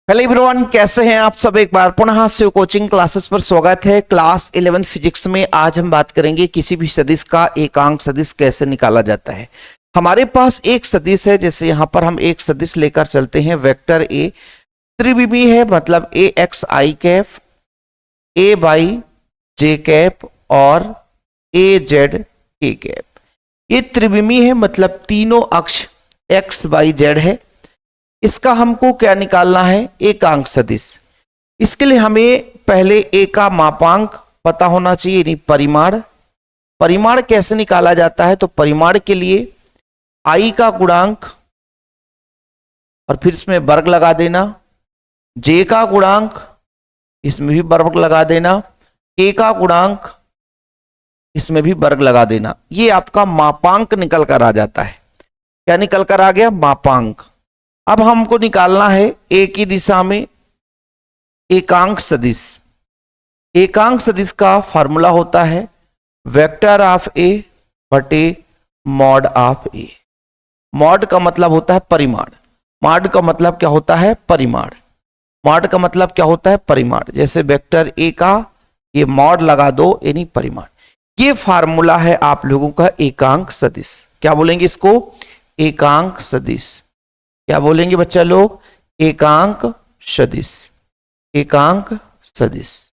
Hello everyone, कैसे हैं आप सब। एक बार पुनः शिव कोचिंग क्लासेस पर स्वागत है। क्लास 11 फिजिक्स में आज हम बात करेंगे किसी भी सदिश का एकांक सदिश कैसे निकाला जाता है। हमारे पास एक सदिश है, जैसे यहाँ पर हम एक सदिश लेकर चलते हैं। वेक्टर ए त्रिविमी है, मतलब A X I cap, A Y J cap और ए जेड के कैप। ये त्रिविमी है, मतलब तीनों अक्ष एक्स वाई जेड है। इसका हमको क्या निकालना है, एकांक सदिश। इसके लिए हमें पहले ए का मापांक पता होना चाहिए, यानी परिमाण। परिमाण कैसे निकाला जाता है, तो परिमाण के लिए आई का गुणांक और फिर इसमें वर्ग लगा देना, जे का गुणांक इसमें भी वर्ग लगा देना, के का गुणांक इसमें भी वर्ग लगा देना। ये आपका मापांक निकल कर आ जाता है। क्या निकल कर आ गया, मापांक। अब हमको निकालना है ए की दिशा में एकांक सदिश। एकांक सदिश का फार्मूला होता है वेक्टर ऑफ ए बटे मॉड ऑफ ए। मॉड का मतलब होता है परिमाण, मॉड का मतलब क्या होता है, परिमाण। मॉड का मतलब क्या होता है, परिमाण। जैसे वेक्टर ए का ये मॉड लगा दो, यानी परिमाण। ये फार्मूला है आप लोगों का एकांक सदिश। क्या बोलेंगे इसको, एकांक सदिश। क्या बोलेंगे बच्चा लोग, एकांक सदिश। एकांक सदिश।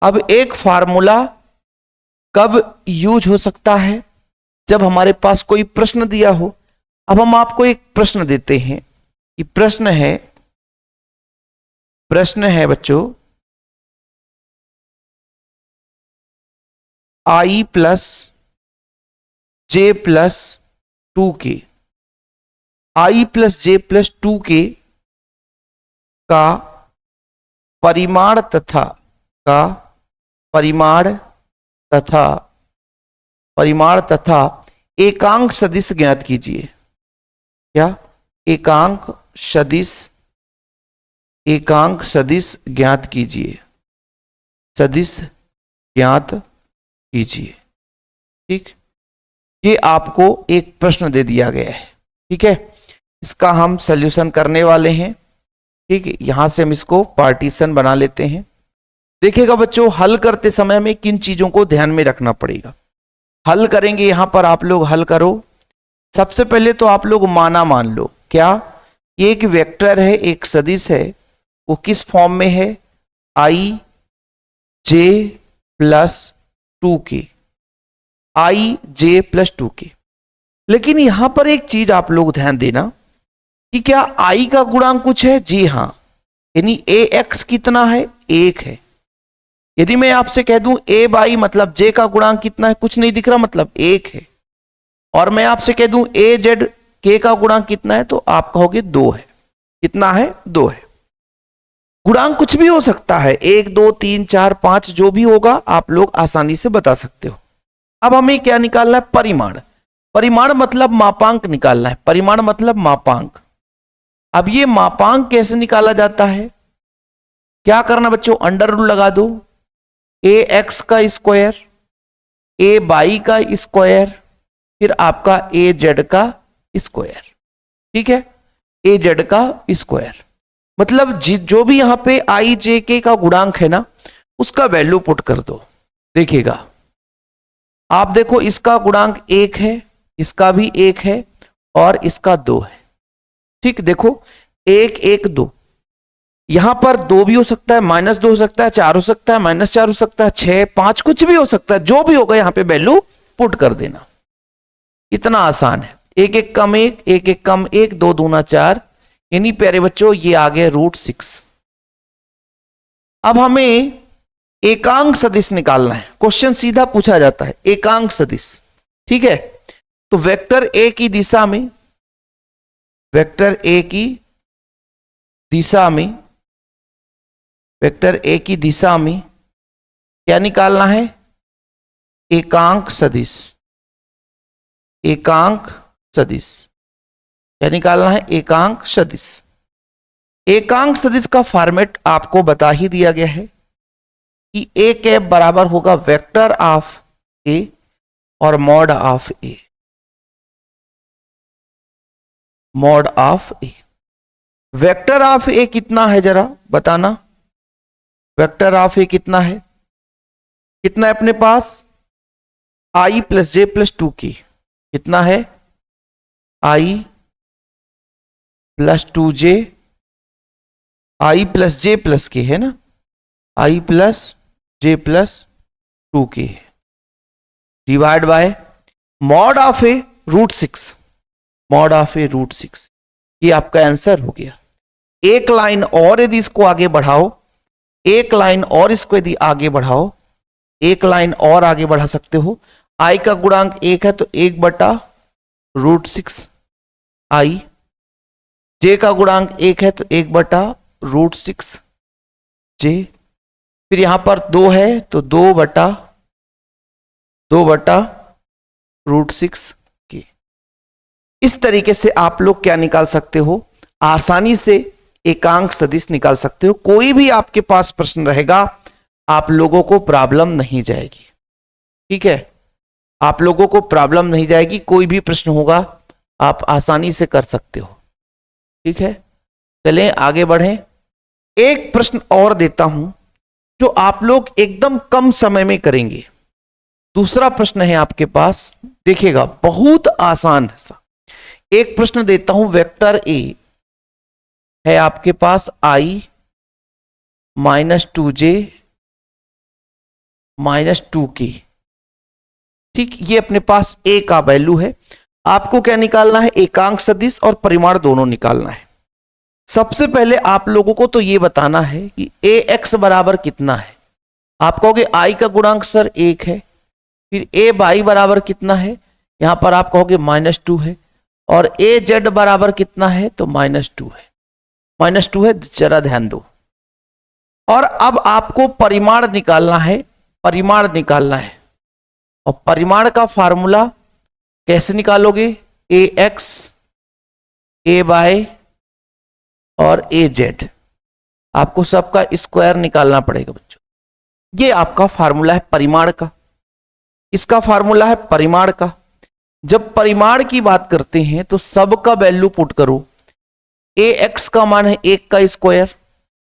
अब एक फार्मूला कब यूज हो सकता है, जब हमारे पास कोई प्रश्न दिया हो। अब हम आपको एक प्रश्न देते हैं कि प्रश्न है बच्चों, आई प्लस जे प्लस 2k, आई प्लस जे प्लस 2k का परिमाण तथा एकांक सदिश ज्ञात कीजिए। क्या, एकांक सदिश ज्ञात कीजिए। सदिश ज्ञात कीजिए। ठीक, ये आपको एक प्रश्न दे दिया गया है। ठीक है, इसका हम सॉल्यूशन करने वाले हैं। ठीक है, यहां से हम इसको पार्टीशन बना लेते हैं। देखिएगा बच्चों, हल करते समय हमें किन चीजों को ध्यान में रखना पड़ेगा। हल करेंगे, यहां पर आप लोग हल करो। सबसे पहले तो आप लोग माना मान लो। क्या, एक वेक्टर है, एक सदिश है, वो किस फॉर्म में है, आई जे प्लस 2k, आई जे प्लस 2k। लेकिन यहां पर एक चीज आप लोग ध्यान देना कि क्या आई का गुणांक कुछ है, जी हां, यानी ए एक्स कितना है, 1 है। यदि मैं आपसे कह दूं ए बाई मतलब जे का गुणांक कितना है, कुछ नहीं दिख रहा, मतलब 1 है। और मैं आपसे कह दूं ए जेड के का गुणांक कितना है, तो आप कहोगे 2 है। कितना है, 2 है। गुणांक कुछ भी हो सकता है, 1 2 3 4 5, जो भी होगा आप लोग आसानी से बता सकते हो। अब हमें क्या निकालना है, परिमाण। परिमाण मतलब मापांक निकालना है। परिमाण मतलब मापांक। अब ये मापांक कैसे निकाला जाता है, क्या करना बच्चों, अंडर रूल लगा दो। ए एक्स का स्क्वायर, ए बाई का स्क्वायर, फिर आपका ए जेड का स्क्वायर। ठीक है, ए जेड का स्क्वायर। मतलब जो भी यहां पे आई जे के का गुणांक है ना, उसका वैल्यू पुट कर दो। देखिएगा आप, देखो इसका गुणांक 1 है, इसका भी 1 है और इसका 2 है। ठीक, देखो 1 1 2, यहां पर 2 भी हो सकता है, -2 हो सकता है, 4 हो सकता है, -4 हो सकता है, 6 5, कुछ भी हो सकता है। जो भी होगा यहां पे वैल्यू पुट कर देना। इतना आसान है। 1 1 कम 1, 1 1 कम 1, 2 दूना 4, यानी प्यारे बच्चों ये आ गए √6। अब हमें एकांक सदिश निकालना है। क्वेश्चन सीधा पूछा जाता है, एकांक सदिश। ठीक है, तो वेक्टर ए की दिशा में, वेक्टर ए की दिशा में क्या निकालना है, एकांक सदिश। एकांक सदिश क्या निकालना है, एकांक सदिश। एकांक सदिश का फॉर्मेट आपको बता ही दिया गया है कि ए कैप बराबर होगा वेक्टर ऑफ ए और mod of A. Mod of A. Vector of A कितना है जरा बताना, वेक्टर ऑफ ए कितना है, कितना है अपने पास, आई प्लस जे प्लस 2k, कितना है, I plus 2j, I plus J plus K है ना, I plus J plus 2k divide by mod of A √6, mod of A √6। ये आपका आंसर हो गया। एक लाइन और यदि इसको आगे बढ़ाओ, एक लाइन और इसको यदि आगे बढ़ाओ, एक लाइन और आगे बढ़ा सकते हो, आई का गुणांक 1 है तो 1/√6 आई, जे का गुणांक 1 है तो 1/√6 जे, फिर यहां पर 2 है तो 2/√6 के। इस तरीके से आप लोग क्या निकाल सकते हो, आसानी से एकांक सदिश निकाल सकते हो। कोई भी आपके पास प्रश्न रहेगा आप लोगों को प्रॉब्लम नहीं जाएगी, ठीक है, आप लोगों को प्रॉब्लम नहीं जाएगी, कोई भी प्रश्न होगा आप आसानी से कर सकते हो, ठीक है। चलें आगे बढ़ें। एक प्रश्न और देता हूं जो आप लोग एकदम कम समय में करेंगे। दूसरा प्रश्न है आपके पास, देखिएगा बहुत आसान है सा। एक प्रश्न देता हूं, वेक्टर ए है आपके पास आई -2j -2k, ठीक, ये अपने पास ए का वैल्यू है। आपको क्या निकालना है, एकांक सदिश और परिमाण दोनों निकालना है। सबसे पहले आप लोगों को तो ये बताना है कि ax बराबर कितना है। आप कहोगे i का गुणांक सर 1 है, फिर a बराबर कितना है, यहां पर आप कहोगे -2 है, और az बराबर कितना है तो -2 है, -2 है, जरा ध्यान दो। और अब आपको परिमाण निकालना है, परिमाण निकालना है, और परिमाण का फार्मूला कैसे निकालोगे, ax ay और az, आपको सबका स्क्वायर निकालना पड़ेगा बच्चों। ये आपका फार्मूला है परिमाण का, इसका फार्मूला है परिमाण का। जब परिमाण की बात करते हैं तो सबका वैल्यू पुट करो। ax का मान है 1 का स्क्वायर,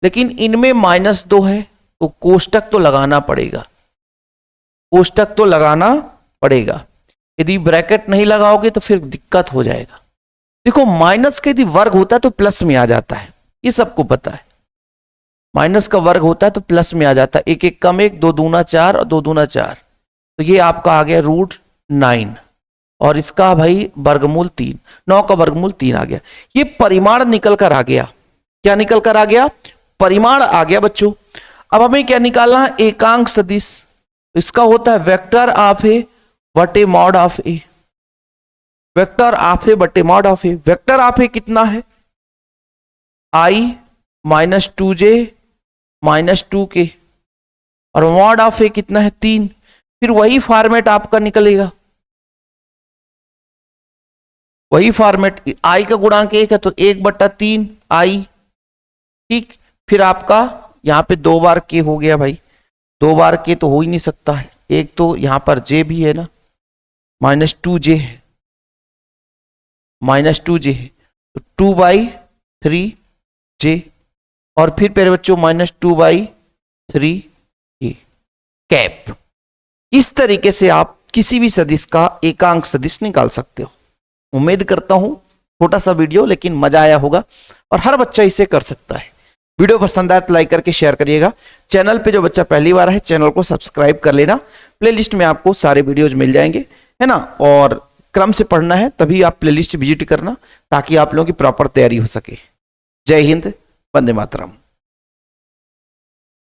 लेकिन इनमें -2 है तो कोष्टक तो लगाना पड़ेगा, कोष्टक तो लगाना पड़ेगा। यदि ब्रैकेट नहीं लगाओगे तो फिर दिक्कत हो जाएगा। देखो माइनस का यदि वर्ग होता है तो प्लस में आ जाता है, ये सबको पता है। माइनस का वर्ग होता है तो प्लस में आ जाता है, 1 1 कम 1, 2 दूना 4 और 2 दूना 4, तो ये आपका आ गया √9, और इसका भाई वर्गमूल 3, 9 का वर्गमूल 3 आ गया। ये परिमाण निकल कर आ गया। क्या निकल कर आ गया, परिमाण आ गया बच्चों। अब हमें क्या निकालना है, एकांक सदिश। इसका होता है वेक्टर ऑफ ए बटे mod of A, vector of A बटे mod of A. Vector of A कितना है, आई -2j -2k, और मॉड ऑफ ए कितना है 3। फिर वही फॉर्मेट आपका निकलेगा, वही फॉर्मेट, आई का गुणांक 1 है तो 1/3 आई, ठीक। फिर आपका यहां पे 2 बार के हो गया भाई, 2 बार के तो हो ही नहीं सकता है, एक तो यहां पर जे भी है ना, -2j है, -2j है तो 2/3j, और फिर मेरे बच्चों -2/3k कैप। इस तरीके से आप किसी भी सदिश का एकांक सदिश निकाल सकते हो। उम्मीद करता हूं छोटा सा वीडियो लेकिन मजा आया होगा, और हर बच्चा इसे कर सकता है। वीडियो पसंद आए तो लाइक करके शेयर करिएगा। चैनल पे जो बच्चा पहली बार है चैनल को सब्सक्राइब कर लेना। प्लेलिस्ट में आपको सारे वीडियोज मिल जाएंगे, है ना, और क्रम से पढ़ना है तभी आप प्लेलिस्ट विजिट करना ताकि आप लोगों की प्रॉपर तैयारी हो सके। जय हिंद, वंदे मातरम।